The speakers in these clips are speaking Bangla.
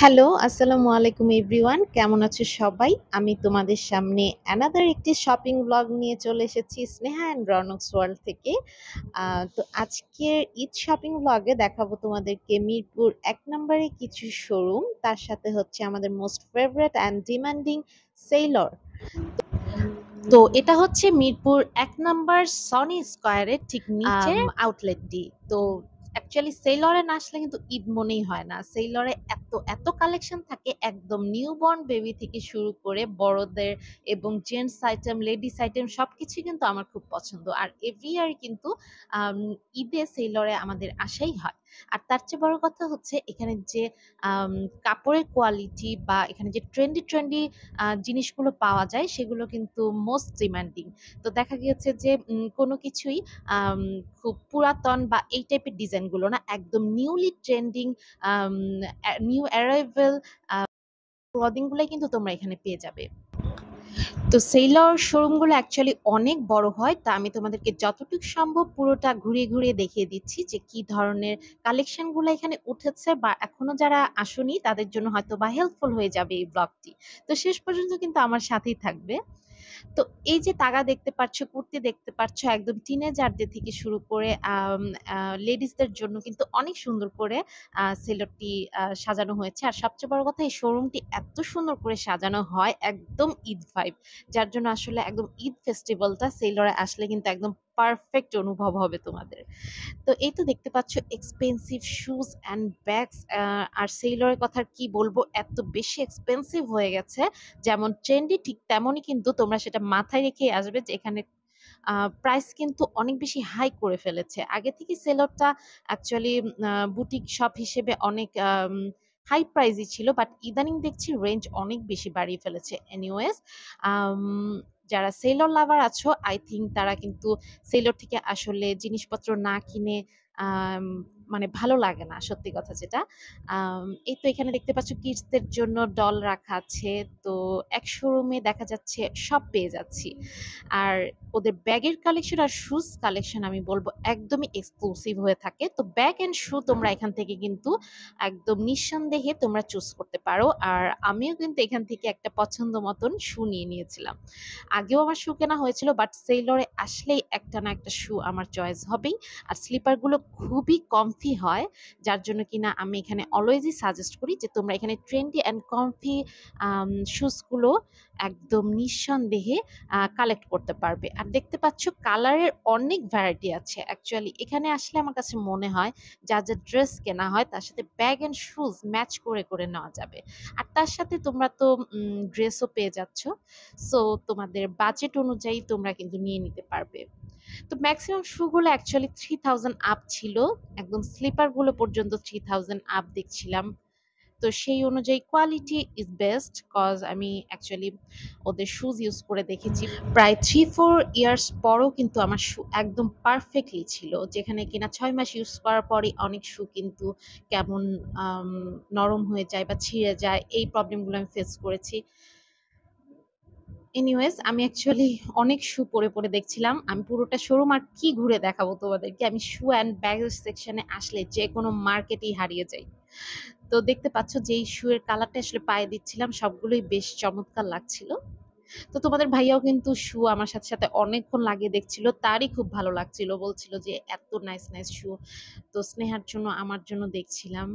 হ্যালো, আসসালামু আলাইকুম এভরিওয়ান। কেমন আছো সবাই? আমি তোমাদের সামনে অ্যানাদার একটি শপিং ব্লগ নিয়ে চলে এসেছি স্নেহা অ্যান্ড রনক্স ওয়ার্ল্ড থেকে। তো আজকের ঈদ শপিং ব্লগে দেখাবো তোমাদেরকে মিরপুর ১ নম্বরে কিছু শোরুম, তার সাথে হচ্ছে আমাদের most favourite and demanding Sailor. তো এটা হচ্ছে মিরপুর ১ নাম্বার সনি স্কয়ারের ঠিক নিচে আউটলেটটি। তো অ্যাকচুয়ালি সেইলরে না আসলে কিন্তু ঈদ মনেই হয় না। সেইলরে এত কালেকশন থাকে, একদম নিউবর্ন বেবি থেকে শুরু করে বড়দের এবং জেন্টস আইটেম, লেডিস আইটেম সবকিছুই কিন্তু আমার খুব পছন্দ। আর এভরি ইয়ার কিন্তু আম ঈদে সেইলরে আমাদের আসাই হয়। আর তার চেয়ে বড় কথা হচ্ছে এখানে যে আম কাপড়ের কোয়ালিটি বা এখানে যে ট্রেন্ডি জিনিসগুলো পাওয়া যায় সেগুলো কিন্তু মোস্ট ডিমান্ডিং। তো দেখা গিয়েছে যে কোনো কিছুই আম খুব পুরাতন বা এই টাইপের ডিজাইনগুলো না, একদম নিউলি ট্রেন্ডিং আম নিউ অ্যারাইভাল ক্লদিং গুলাই কিন্তু তোমরা এখানে পেয়ে যাবে। তো সেইলর শোরুমগুলো অ্যাকচুয়ালি অনেক বড় হয়। তা আমি তোমাদেরকে যতটুকু সম্ভব পুরোটা ঘুরিয়ে দেখিয়ে দিচ্ছি যে কি ধরনের কালেকশনগুলো এখানে উঠেছে, বা এখনো যারা আসোনি তাদের জন্য হয়তোবা হেল্পফুল হয়ে যাবে এই ব্লগটি। তো শেষ পর্যন্ত কিন্তু আমার সাথেই থাকবে। তো এই যে তাগা দেখতে পাচ্ছ, কুর্তি দেখতে পাচ্ছ, একদম টিনেজারদের থেকে শুরু করে লেডিসদের জন্য কিন্তু অনেক সুন্দর করে সেলরটি সাজানো হয়েছে। আর সবচেয়ে বড় কথা, এই শোরুমটি এত সুন্দর করে সাজানো হয়, একদম ঈদ ভাইব। যার জন্য আসলে একদম ঈদ ফেস্টিভ্যালটা সেলরে আসলে কিন্তু একদম পারফেক্ট অনুভব হবে তোমাদের। তো এই তো দেখতে পাচ্ছ এক্সপেন্সিভ শুজ অ্যান্ড ব্যাগস। আর সেইলরের কথা আর কি বলবো, এত বেশি এক্সপেন্সিভ হয়ে গেছে। যেমন ট্রেন্ডি ঠিক তেমনই কিন্তু তোমরা সেটা মাথায় রেখেই আসবে যে এখানে প্রাইস কিন্তু অনেক বেশি হাই করে ফেলেছে। আগে থেকে সেলরটা অ্যাকচুয়ালি বুটিক শপ হিসেবে অনেক হাই প্রাইসই ছিল, বাট ইদানিং দেখছি রেঞ্জ অনেক বেশি বাড়িয়ে ফেলেছে। এনিওয়েজ, আম যারা সেলর লাভার আছো, আই থিংক তারা কিন্তু সেলর থেকে আসলে জিনিসপত্র না কিনে আম মানে ভালো লাগে না, সত্যি কথা যেটা। এই তো এখানে দেখতে পাচ্ছ কিডসদের জন্য ডল রাখা আছে। তো এক শোরুমে দেখা যাচ্ছে সব পেয়ে যাচ্ছি। আর ওদের ব্যাগের কালেকশন আর শুজ কালেকশন আমি বলবো একদমই এক্সক্লুসিভ হয়ে থাকে। তো ব্যাগ এন্ড শু তোমরা এখান থেকে কিন্তু একদম নিঃসন্দেহে তোমরা চুজ করতে পারো। আর আমিও কিন্তু এখান থেকে একটা পছন্দ মতন শু নিয়ে নিয়েছিলাম। আগেও আমার শু কেনা হয়েছিল, বাট সেইলরে আসলেই একটা না একটা শু আমার চয়েস হবেই। আর স্লিপার গুলো খুবই কমফি হয়, যার জন্য কিনা আমি এখানে অলওয়েজই সাজেস্ট করি যে তোমরা এখানে ট্রেন্ডি অ্যান্ড কমফি শুজ গুলো একদম নিঃসন্দেহে কালেক্ট করতে পারবে। আর দেখতে পাচ্ছ কালারের অনেক ভ্যারাইটি আছে। অ্যাকচুয়ালি এখানে আসলে আমার কাছে মনে হয় যা ড্রেস কেনা হয় তার সাথে ব্যাগ এন্ড শুজ ম্যাচ করে নেওয়া যাবে। আর তার সাথে তোমরা তো ড্রেসও পেয়ে যাচ্ছ। সো তোমাদের বাজেট অনুযায়ী তোমরা কিন্তু নিয়ে নিতে পারবে। তো ম্যাক্সিমাম শু গুলো অ্যাকচুয়ালি 3000 আপ ছিল। একদম স্লিপার গুলো পর্যন্ত 3000 আপ দেখছিলাম। তো সেই অনুযায়ী কোয়ালিটি ইজ বেস্ট, কজ আমি অ্যাকচুয়ালি ওদের শুজ ইউজ করে দেখেছি। প্রায় 3-4 ইয়ার্স পরও কিন্তু আমার শু একদম পারফেক্টলি ছিল, যেখানে কিনা 6 মাস ইউজ করার পরই অনেক শু কিন্তু কেমন আম নরম হয়ে যায় বা ছিঁড়ে যায়, এই প্রবলেমগুলো আমি ফেস করেছি। এনিওয়েজ, আমি অ্যাকচুয়ালি অনেক শু পরে দেখছিলাম। আমি পুরোটা শোরুম আর কি ঘুরে দেখাবো তোমাদেরকে। আমি শু অ্যান্ড ব্যাগ সেকশনে আসলে যেকোনো মার্কেটেই হারিয়ে যাই। তো দেখতে পাচ্ছ যে এই শু এর কালারটা আসলে পায়ে দিচ্ছিলাম, সবগুলোই বেশ চমৎকার লাগছিল। তো তোমাদের ভাইয়াও কিন্তু শু আমার সাথে অনেকক্ষণ লাগিয়ে দেখছিল। তারই খুব ভালো লাগছিল। বলছিল যে এত নাইস শু। তো স্নেহার জন্য, আমার জন্য দেখছিলাম।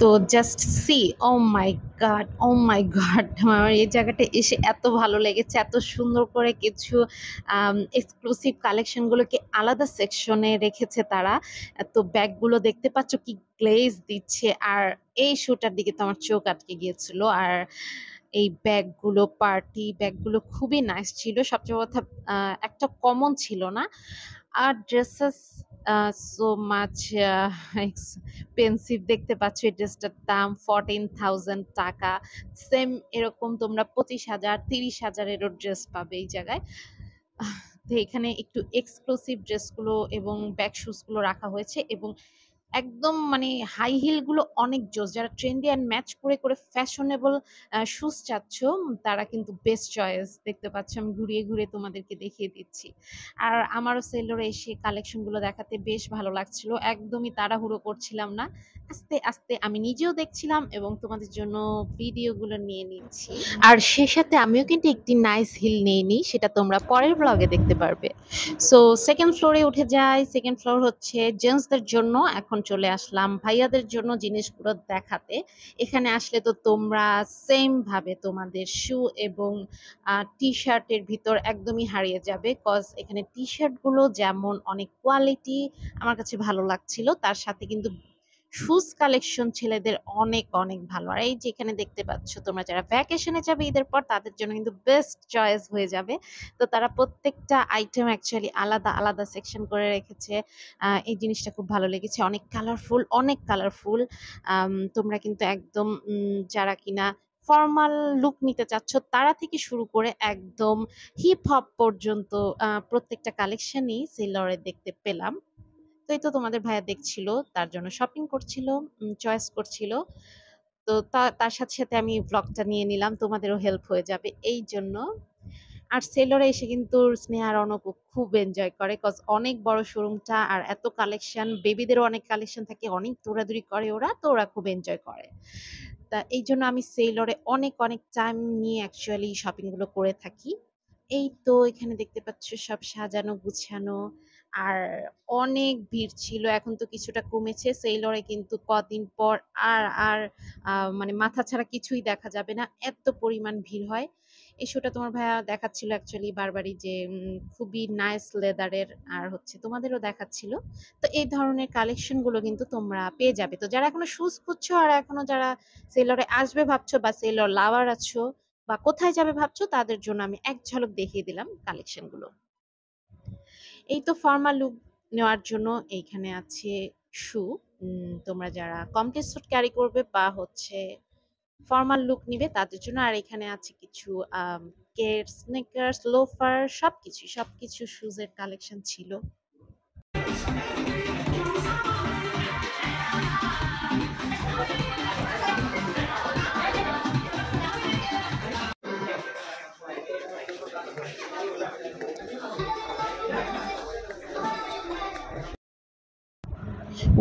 তো জাস্ট সি, ও মাই গড, ও মাই গড! আমার এই জায়গাটা এসে এত ভালো লেগেছে। এত সুন্দর করে কিছু এক্সক্লুসিভ কালেকশন গুলোকে আলাদা সেকশনে রেখেছে তারা। তো ব্যাগগুলো দেখতে পাচ্ছ কি গ্লেজ দিচ্ছে। আর এই শুটার দিকে তো আমার চোখ আটকে গিয়েছিল। আর এই ব্যাগগুলো, পার্টি ব্যাগগুলো খুবই নাইস ছিল। সবচেয়ে কথা একটা কমন ছিল না। আর ড্রেসেস সো মাচ এক্সপেন্সিভ। দেখতে পাচ্ছ এই ড্রেসটার দাম 14,000 টাকা। সেম এরকম তোমরা 25,000 30,000 এরও ড্রেস পাবে এই জায়গায়। তো এখানে একটু এক্সক্লুসিভ ড্রেসগুলো এবং ব্যাগ শুজ গুলো রাখা হয়েছে, এবং একদম মানে হাই হিল গুলো অনেক জোস। যারা ট্রেন্ডি অ্যান্ড ম্যাচ করে ফ্যাশনেবল শুজ চাচ্ছ, তারা কিন্তু বেস্ট চয়েস। দেখতে পাচ্ছ আমি ঘুরিয়ে ঘুরিয়ে তোমাদেরকে দেখিয়ে দিচ্ছি। আর আমারও সেলরে এসে কালেকশন গুলো দেখাতে বেশ ভালো লাগছিল। একদমই তাড়াহুড়ো করছিলাম না। আস্তে আস্তে আমি নিজেও দেখছিলাম এবং তোমাদের জন্য ভিডিও গুলো নিয়ে নিচ্ছি। আর সে সাথে আমিও কিন্তু একটি নাইস হিল নিয়ে নিই, সেটা তোমরা পরের ব্লগে দেখতে পারবে। সো সেকেন্ড ফ্লোরে উঠে যাই। সেকেন্ড ফ্লোর হচ্ছে জেন্টসদের জন্য। এখন চলে আসলাম ভাইয়াদের জন্য জিনিসগুলো দেখাতে। এখানে আসলে তো তোমরা সেম ভাবে তোমাদের শু এবং টি শার্টের ভিতর একদমই হারিয়ে যাবে, কজ এখানে টি শার্ট গুলো যেমন অনেক কোয়ালিটি আমার কাছে ভালো লাগছিল, তার সাথে কিন্তু শুজ কালেকশন ছেলেদের অনেক অনেক ভালো। আর এই যে এখানে দেখতে পাচ্ছ, তোমরা যারা ভ্যাকেশনে যাবে ঈদের পর তাদের জন্য কিন্তু বেস্ট চয়েস হয়ে যাবে। তো তারা প্রত্যেকটা আইটেম অ্যাকচুয়ালি আলাদা আলাদা সেকশন করে রেখেছে। এই জিনিসটা খুব ভালো লেগেছে। অনেক কালারফুল, অনেক কালারফুল। তোমরা কিন্তু একদম যারা কিনা ফর্মাল লুক নিতে চাচ্ছ তারা থেকে শুরু করে একদম হিপ হপ পর্যন্ত প্রত্যেকটা কালেকশনই সেলরে দেখতে পেলাম। তো এই তো তোমাদের ভাইয়া দেখছিল, তার জন্য শপিং করছিল, চয়েস করছিল। তো তার সাথে সাথে আমি ব্লগটা নিয়ে নিলাম, তোমাদেরও হেল্প হয়ে যাবে এই জন্য। আর সেলরে এসে কিন্তু স্নেহা আর অনক খুব এনজয় করে, কজ অনেক বড় শোরুমটা আর এত কালেকশন, বেবিদেরও অনেক কালেকশন থাকে, অনেক দৌড়াদৌড়ি করে ওরা, তো ওরা খুব এনজয় করে। তা এই জন্য আমি সেলরে অনেক অনেক টাইম নিয়ে অ্যাকচুয়ালি শপিং গুলো করে থাকি। এই তো এখানে দেখতে পাচ্ছ সব সাজানো গুছানো, আর অনেক ভিড় ছিল। এখন তো কিছুটা কমেছে। সেলরে কিন্তু কদিন পর আর আর মানে মাথা ছাড়া কিছুই দেখা যাবে না, এত পরিমাণ ভিড় হয়। এই শোটা তোমার ভাইয়া দেখাচ্ছিল অ্যাকচুয়ালি বারবারই যে খুবই নাইস লেদারের, আর হচ্ছে তোমাদেরও দেখাচ্ছিল। তো এই ধরনের কালেকশন গুলো কিন্তু তোমরা পেয়ে যাবে। তো যারা এখনো শুজ খুঁজছো আর এখনো যারা সেলরে আসবে ভাবছো বা সেলর লাভার আছো বা কোথায় যাবে ভাবছো, তাদের জন্য আমি এক ঝলক দেখিয়ে দিলাম কালেকশন গুলো। এই তো ফর্মাল লুক নেওয়ার জন্য এইখানে আছে শু। তোমরা যারা কমপ্লিট স্যুট ক্যারি করবে বা হচ্ছে ফর্মাল লুক নিবে তাদের জন্য। আর এখানে আছে কিছু কেট, স্নিকার্স, লোফার, সবকিছু শুজের কালেকশন ছিল।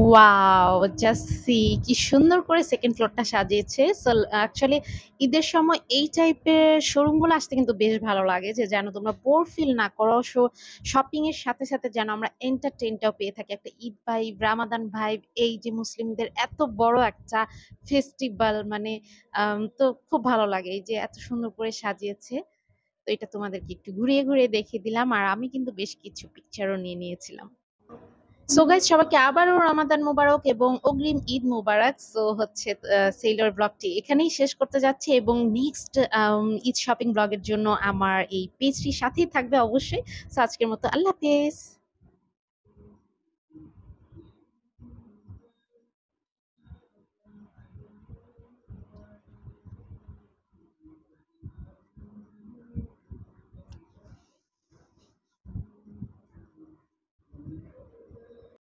ওয়াও! জাস্ট সি কি সুন্দর করে সেকেন্ড ফ্লোরটা সাজিয়েছে। সো অ্যাকচুয়ালি ঈদের সময় এই টাইপের শোরুম গুলো আসতে কিন্তু বেশ ভালো লাগে, যে যেন তোমরা বোর ফিল না করো। শপিং এর সাথে সাথে যেন আমরা এন্টারটেইনটাও পেয়ে থাকি। একটা ঈদ ভাইব, রামাদান ভাইব, এই যে মুসলিমদের এত বড় একটা ফেস্টিভ্যাল, মানে তো খুব ভালো লাগে এই যে এত সুন্দর করে সাজিয়েছে। তো এটা তোমাদেরকে একটু ঘুরিয়ে ঘুরিয়ে দেখিয়ে দিলাম, আর আমি কিন্তু বেশ কিছু পিকচারও নিয়ে নিয়েছিলাম। সো গাইস, সবাইকে আবারও রমাদান মোবারক এবং অগ্রিম ঈদ মোবারক। সো হচ্ছে সেলর ব্লগটি এখানেই শেষ করতে যাচ্ছি, এবং নেক্সট ঈদ শপিং ব্লগের জন্য আমার এই পেজটির সাথেই থাকবে অবশ্যই। সো আজকের মতো আল্লাহ হাফেজ।